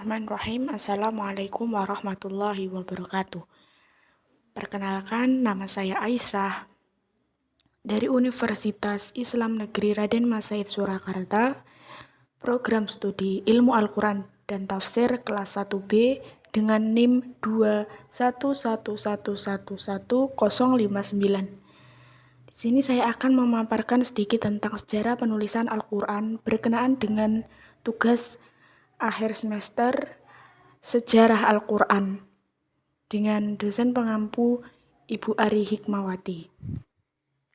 Bismillahirrahmanirrahim. Assalamualaikum warahmatullahi wabarakatuh. Perkenalkan, nama saya Aisyah dari Universitas Islam Negeri Raden Mas Said Surakarta, program studi Ilmu Al-Quran dan Tafsir kelas 1B dengan NIM 211111059. Di sini saya akan memaparkan sedikit tentang sejarah penulisan Al-Quran berkenaan dengan tugas akhir semester Sejarah Al-Quran dengan dosen pengampu Ibu Ari Hikmawati.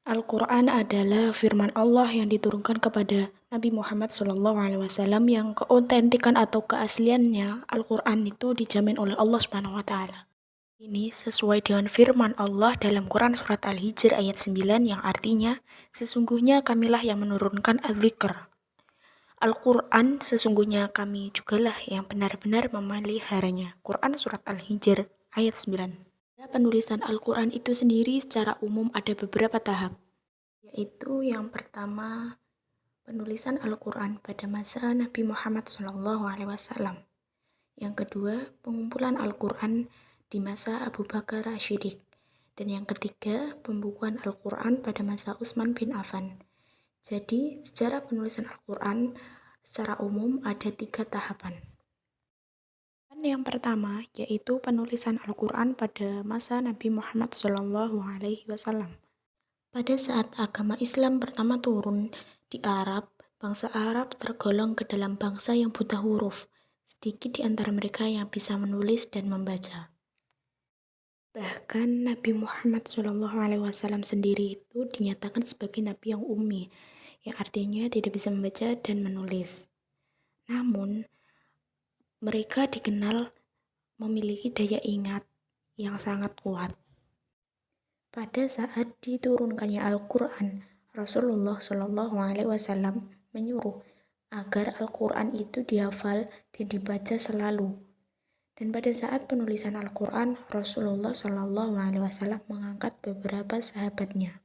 Al-Quran adalah firman Allah yang diturunkan kepada Nabi Muhammad SAW yang keautentikan atau keasliannya Al-Quran itu dijamin oleh Allah Subhanahu wa Ta'ala. Ini sesuai dengan firman Allah dalam Quran Surat Al-Hijr ayat 9 yang artinya, sesungguhnya kamilah yang menurunkan Al-Dzikr. Al-Quran sesungguhnya kami jugalah yang benar-benar memeliharanya. Quran Surat Al-Hijr ayat 9. Penulisan Al-Quran itu sendiri secara umum ada beberapa tahap, yaitu yang pertama penulisan Al-Quran pada masa Nabi Muhammad SAW. Yang kedua, pengumpulan Al-Quran di masa Abu Bakar As-Siddiq. Dan yang ketiga, pembukuan Al-Quran pada masa Utsman bin Affan. Jadi, sejarah penulisan Al-Quran secara umum ada 3 tahapan. Yang pertama, yaitu penulisan Al-Quran pada masa Nabi Muhammad SAW. Pada saat agama Islam pertama turun di Arab, bangsa Arab tergolong ke dalam bangsa yang buta huruf. Sedikit di antara mereka yang bisa menulis dan membaca. Bahkan Nabi Muhammad SAW sendiri itu dinyatakan sebagai Nabi yang ummi, yang artinya tidak bisa membaca dan menulis. Namun, mereka dikenal memiliki daya ingat yang sangat kuat. Pada saat diturunkannya Al-Quran, Rasulullah SAW menyuruh agar Al-Quran itu dihafal dan dibaca selalu. Dan pada saat penulisan Al-Quran, Rasulullah SAW mengangkat beberapa sahabatnya.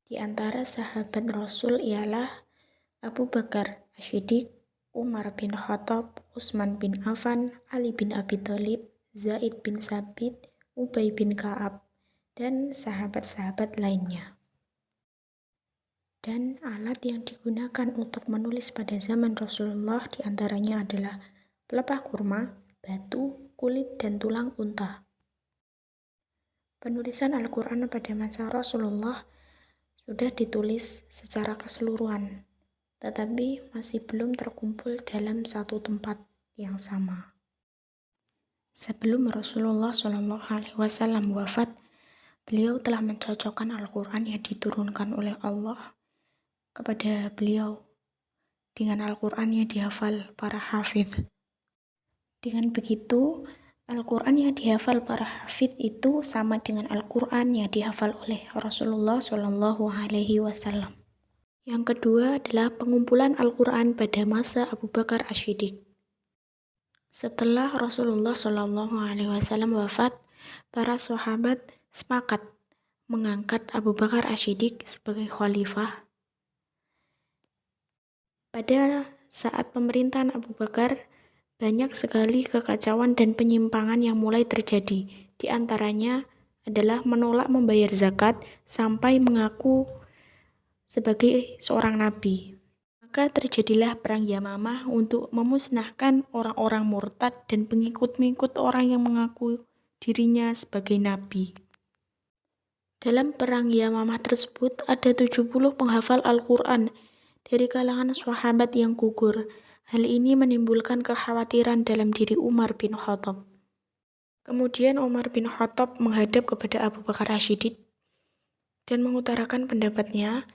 Di antara sahabat Rasul ialah Abu Bakar As-Siddiq, Umar bin Khattab, Utsman bin Affan, Ali bin Abi Thalib, Zaid bin Sabit, Ubay bin Ka'ab, dan sahabat-sahabat lainnya. Dan alat yang digunakan untuk menulis pada zaman Rasulullah diantaranya adalah pelepah kurma, batu, kulit, dan tulang unta. Penulisan Al-Quran pada masa Rasulullah sudah ditulis secara keseluruhan, tetapi masih belum terkumpul dalam satu tempat yang sama. Sebelum Rasulullah SAW wafat, beliau telah mencocokkan Al-Quran yang diturunkan oleh Allah kepada beliau dengan Al-Quran yang dihafal para hafidh. Dengan begitu, Al-Quran yang dihafal para hafidh itu sama dengan Al-Quran yang dihafal oleh Rasulullah SAW. Yang kedua adalah pengumpulan Al-Quran pada masa Abu Bakar As-Siddiq. Setelah Rasulullah SAW wafat, para sahabat sepakat mengangkat Abu Bakar As-Siddiq sebagai khalifah. Pada saat pemerintahan Abu Bakar, banyak sekali kekacauan dan penyimpangan yang mulai terjadi. Di antaranya adalah menolak membayar zakat sampai mengaku sebagai seorang nabi. Maka terjadilah perang Yamamah untuk memusnahkan orang-orang murtad dan pengikut-pengikut orang yang mengaku dirinya sebagai nabi. Dalam perang Yamamah tersebut ada 70 penghafal Al-Quran dari kalangan sahabat yang gugur. Hal ini menimbulkan kekhawatiran dalam diri Umar bin Khattab. Kemudian Umar bin Khattab menghadap kepada Abu Bakar As-Siddiq dan mengutarakan pendapatnya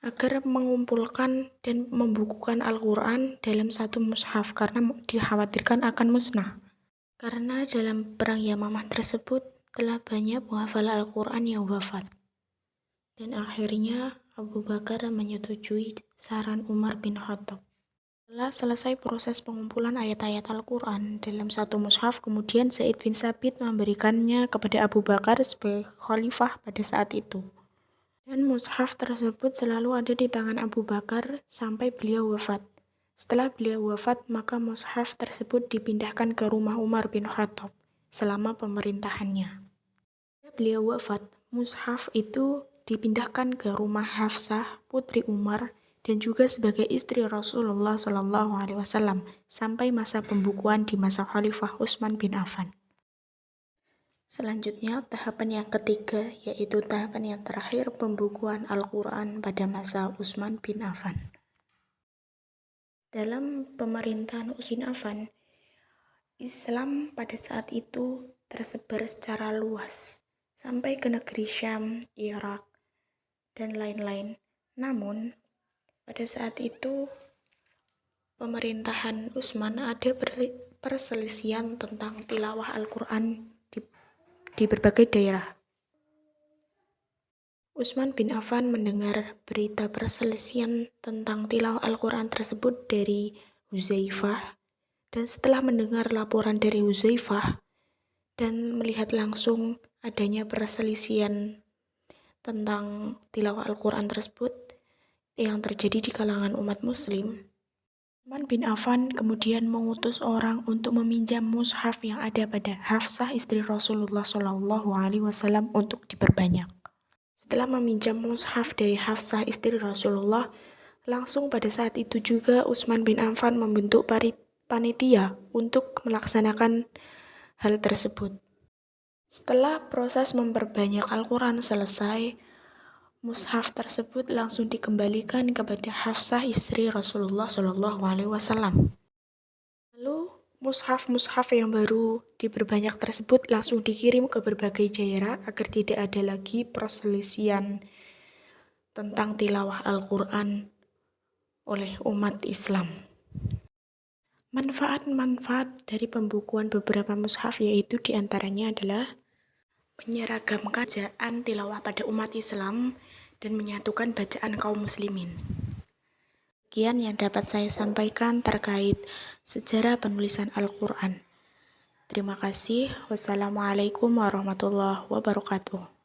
agar mengumpulkan dan membukukan Al-Quran dalam satu mushaf karena dikhawatirkan akan musnah. Karena dalam perang Yamamah tersebut telah banyak penghafal Al-Quran yang wafat. Dan akhirnya Abu Bakar menyetujui saran Umar bin Khattab. Setelah selesai proses pengumpulan ayat-ayat Al-Quran dalam satu mushaf, kemudian Zaid bin Sabit memberikannya kepada Abu Bakar sebagai khalifah pada saat itu. Dan mushaf tersebut selalu ada di tangan Abu Bakar sampai beliau wafat. Setelah beliau wafat, maka mushaf tersebut dipindahkan ke rumah Umar bin Khattab selama pemerintahannya. Beliau wafat, mushaf itu dipindahkan ke rumah Hafsah, putri Umar, dan juga sebagai istri Rasulullah SAW sampai masa pembukuan di masa Khalifah Utsman bin Affan. Selanjutnya, tahapan yang ketiga, yaitu tahapan yang terakhir pembukuan Al-Quran pada masa Utsman bin Affan. Dalam pemerintahan Utsman bin Affan, Islam pada saat itu tersebar secara luas sampai ke negeri Syam, Irak, dan lain-lain. Namun, pada saat itu pemerintahan Utsman ada perselisihan tentang tilawah Al-Quran di berbagai daerah. Utsman bin Affan mendengar berita perselisihan tentang tilawah Al-Quran tersebut dari Hudzaifah, dan setelah mendengar laporan dari Hudzaifah dan melihat langsung adanya perselisihan tentang tilawah Al-Quran tersebut yang terjadi di kalangan umat muslim, Utsman bin Affan kemudian mengutus orang untuk meminjam mushaf yang ada pada Hafsah istri Rasulullah SAW untuk diperbanyak. Setelah meminjam mushaf dari Hafsah istri Rasulullah, langsung pada saat itu juga Utsman bin Affan membentuk panitia untuk melaksanakan hal tersebut. Setelah proses memperbanyak Al-Quran selesai, mushaf tersebut langsung dikembalikan kepada Hafsah istri Rasulullah SAW. Lalu mushaf-mushaf yang baru diperbanyak tersebut langsung dikirim ke berbagai daerah agar tidak ada lagi perselisihan tentang tilawah Al-Quran oleh umat Islam. Manfaat-manfaat dari pembukuan beberapa mushaf yaitu diantaranya adalah menyeragamkan bacaan tilawah pada umat Islam dan menyatukan bacaan kaum muslimin. Sekian yang dapat saya sampaikan terkait sejarah penulisan Al-Quran. Terima kasih. Wassalamualaikum warahmatullahi wabarakatuh.